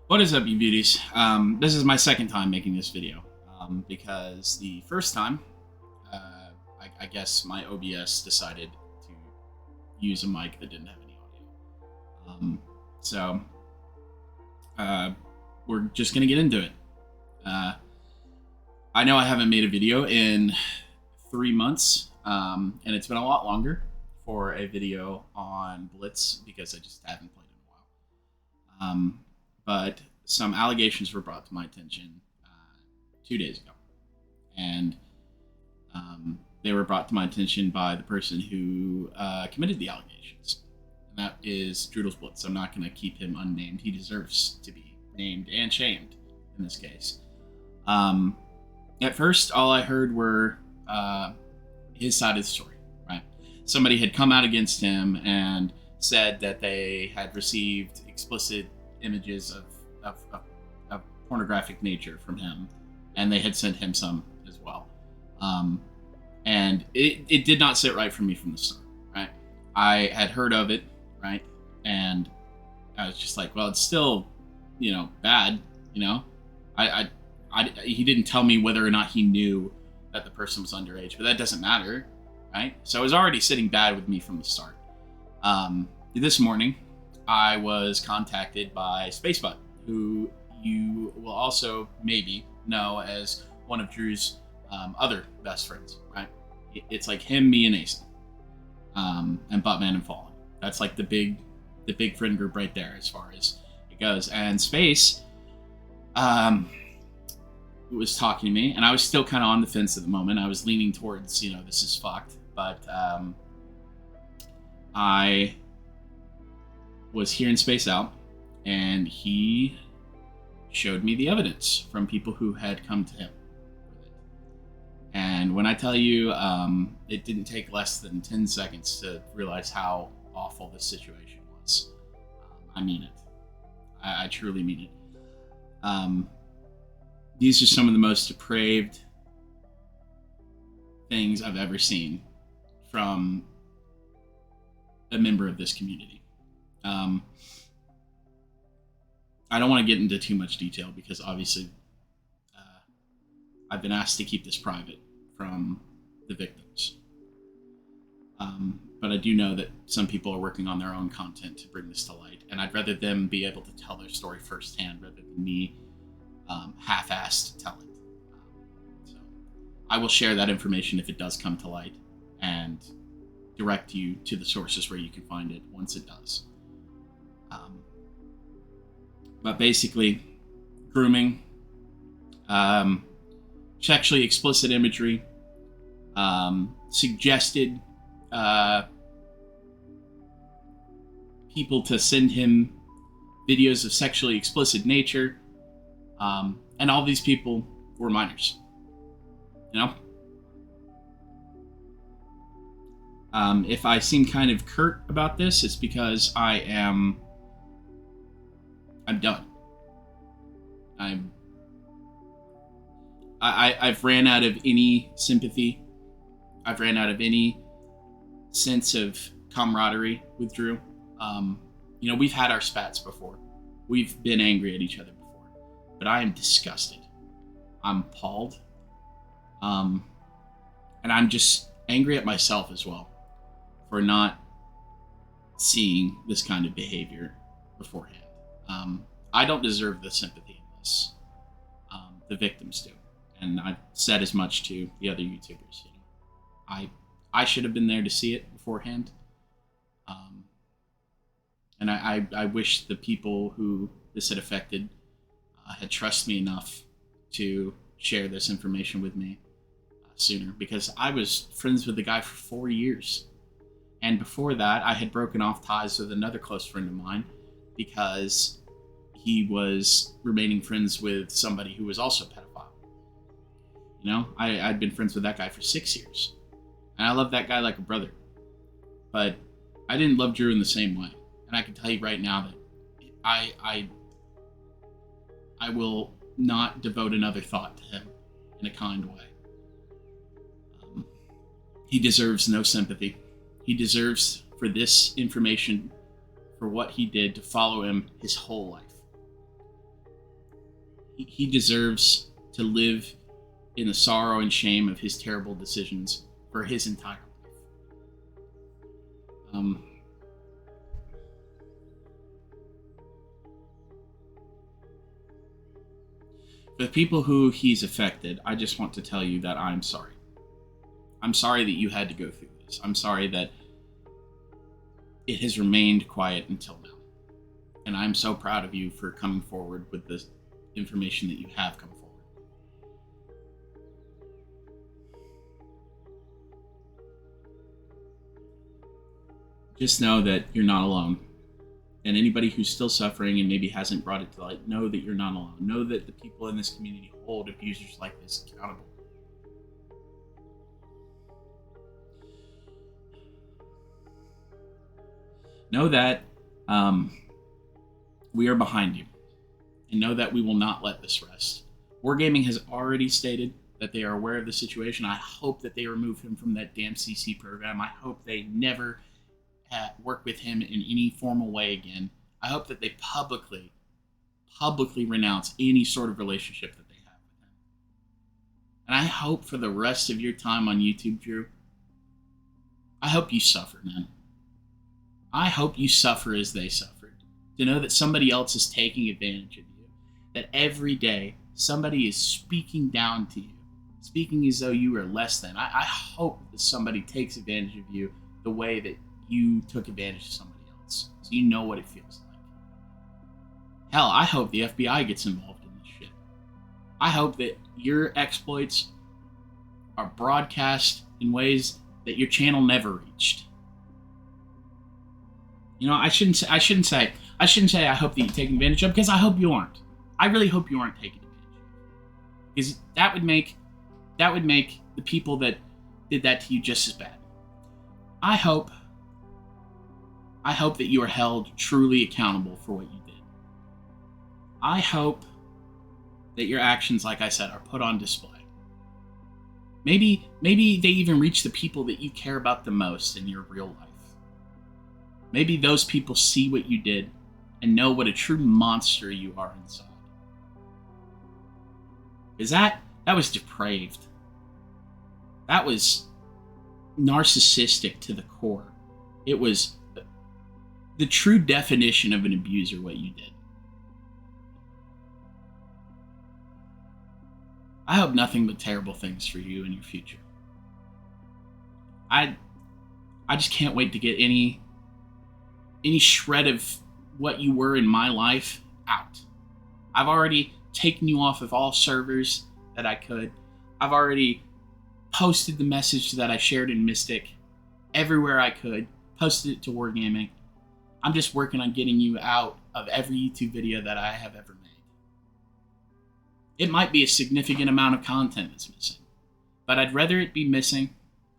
What is up, you beauties? This is my second time making this video because the first time, I guess my OBS decided to use a mic that didn't have any audio. We're just gonna get into it. I know I haven't made a video in 3 months, and it's been a lot longer for a video on Blitz because I just haven't played in a while. But some allegations were brought to my attention 2 days ago, and they were brought to my attention by the person who committed the allegations, and that is Droodles Blitz. I'm not going to keep him unnamed. He deserves to be named and shamed in this case. At first, all I heard were his side of the story, right? Somebody had come out against him and said that they had received explicit images of pornographic nature from him, and they had sent him some as well. And it did not sit right for me from the start, right? I had heard of it, right? And I was just like, well, it's still, bad, he didn't tell me whether or not he knew that the person was underage, but that doesn't matter, right? So it was already sitting bad with me from the start. This morning, I was contacted by Spacebutt, who you will also maybe know as one of Drew's other best friends, right? It's like him, me, and Ace, and Buttman and Fallen. That's like the big friend group right there as far as it goes. And Space was talking to me, and I was still kind of on the fence at the moment. I was leaning towards, this is fucked, but I was hearing Space out, and he showed me the evidence from people who had come to him with it. And when I tell you, it didn't take less than 10 seconds to realize how awful this situation was. I mean it. I truly mean it. These are some of the most depraved things I've ever seen from a member of this community. I don't want to get into too much detail because obviously I've been asked to keep this private from the victims. But I do know that some people are working on their own content to bring this to light, and I'd rather them be able to tell their story firsthand rather than me half-assed tell it. So I will share that information if it does come to light and direct you to the sources where you can find it once it does. But basically, grooming, sexually explicit imagery, suggested people to send him videos of sexually explicit nature, and all these people were minors. If I seem kind of curt about this, it's because I'm done. I've ran out of any sympathy. I've ran out of any sense of camaraderie with Drew. We've had our spats before. We've been angry at each other before. But I am disgusted. I'm appalled. And I'm just angry at myself as well for not seeing this kind of behavior beforehand. I don't deserve the sympathy in this. The victims do. And I've said as much to the other YouTubers. I should have been there to see it beforehand. And I wish the people who this had affected had trusted me enough to share this information with me sooner, because I was friends with the guy for 4 years. And before that, I had broken off ties with another close friend of mine because he was remaining friends with somebody who was also a pedophile. I'd been friends with that guy for 6 years. And I loved that guy like a brother. But I didn't love Drew in the same way. And I can tell you right now that I will not devote another thought to him in a kind way. He deserves no sympathy. He deserves for this information, for what he did, to follow him his whole life. he deserves to live in the sorrow and shame of his terrible decisions for his entire life. For the people who he's affected, I just want to tell you that I'm sorry. I'm sorry that you had to go through this. I'm sorry that it has remained quiet until now. And I'm so proud of you for coming forward with the information that you have come forward. Just know that you're not alone. And anybody who's still suffering and maybe hasn't brought it to light, know that you're not alone. Know that the people in this community hold abusers like this accountable. Know that we are behind you. And know that we will not let this rest. Wargaming has already stated that they are aware of the situation. I hope that they remove him from that damn CC program. I hope they never work with him in any formal way again. I hope that they publicly renounce any sort of relationship that they have with him. And I hope for the rest of your time on YouTube, Drew, I hope you suffer, man. I hope you suffer as they suffered. To know that somebody else is taking advantage of you. That every day somebody is speaking down to you. Speaking as though you are less than. I hope that somebody takes advantage of you the way that you took advantage of somebody else. So you know what it feels like. Hell, I hope the FBI gets involved in this shit. I hope that your exploits are broadcast in ways that your channel never reached. You know, I shouldn't say I hope that you take advantage of, because I hope you aren't. I really hope you aren't taking advantage of. Because that would make the people that did that to you just as bad. I hope that you are held truly accountable for what you did. I hope that your actions, like I said, are put on display. Maybe they even reach the people that you care about the most in your real life. Maybe those people see what you did and know what a true monster you are inside. Because that was depraved. That was narcissistic to the core. It was the true definition of an abuser, what you did. I hope nothing but terrible things for you in your future. I just can't wait to get any shred of what you were in my life out. I've already taken you off of all servers that I could. I've already posted the message that I shared in Mystic everywhere I could. Posted it to Wargaming. I'm just working on getting you out of every YouTube video that I have ever made. It might be a significant amount of content that's missing, but I'd rather it be missing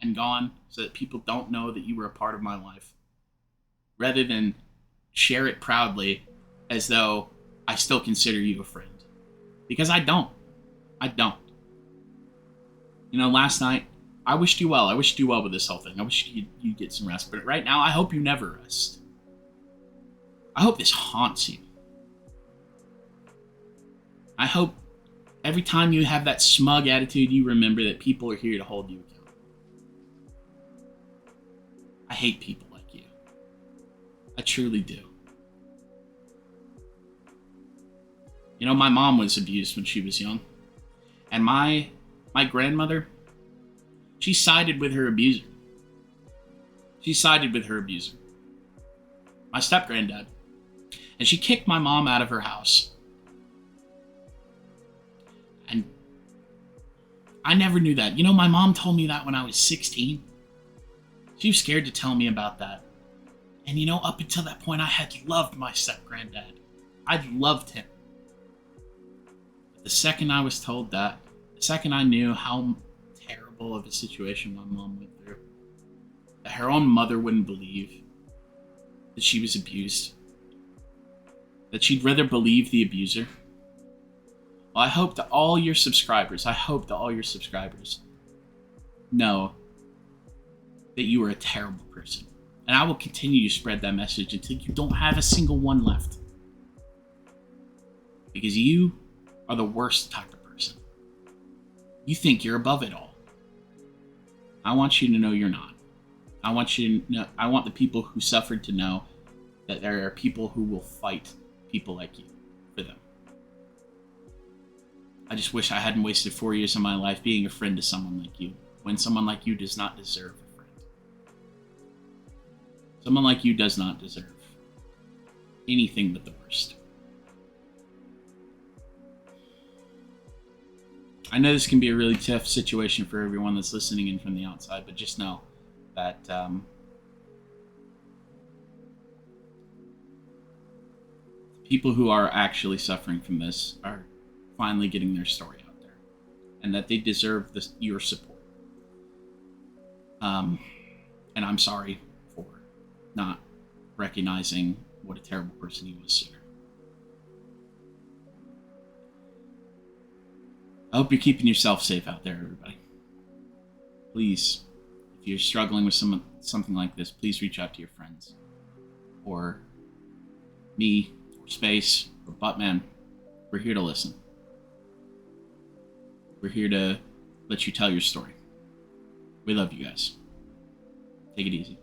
and gone so that people don't know that you were a part of my life, rather than share it proudly as though I still consider you a friend. Because I don't. You know, last night, I wished you well. I wished you well with this whole thing. I wish you'd get some rest. But right now, I hope you never rest. I hope this haunts you. I hope every time you have that smug attitude, you remember that people are here to hold you accountable. I hate people like you. I truly do. You know, my mom was abused when she was young. And my grandmother, she sided with her abuser. My step-granddad. And she kicked my mom out of her house. And I never knew that. You know, my mom told me that when I was 16. She was scared to tell me about that. And you know, up until that point, I had loved my step-granddad. I'd loved him. But the second I was told that, the second I knew how terrible of a situation my mom went through, that her own mother wouldn't believe that she was abused, that she'd rather believe the abuser. Well, I hope that all your subscribers know that you are a terrible person. And I will continue to spread that message until you don't have a single one left. Because you are the worst type of person. You think you're above it all. I want you to know you're not. I want the people who suffered to know that there are people who will fight people like you for them. I just wish I hadn't wasted 4 years of my life being a friend to someone like you, when someone like you does not deserve a friend. Someone like you does not deserve anything but the worst. I know this can be a really tough situation for everyone that's listening in from the outside, but just know that people who are actually suffering from this are finally getting their story out there, and that they deserve your support. And I'm sorry for not recognizing what a terrible person he was sooner. I hope you're keeping yourself safe out there, everybody. Please, if you're struggling with something like this, please reach out to your friends, or me, or Space, or Buttman. We're here to listen. We're here to let you tell your story. We love you guys. Take it easy.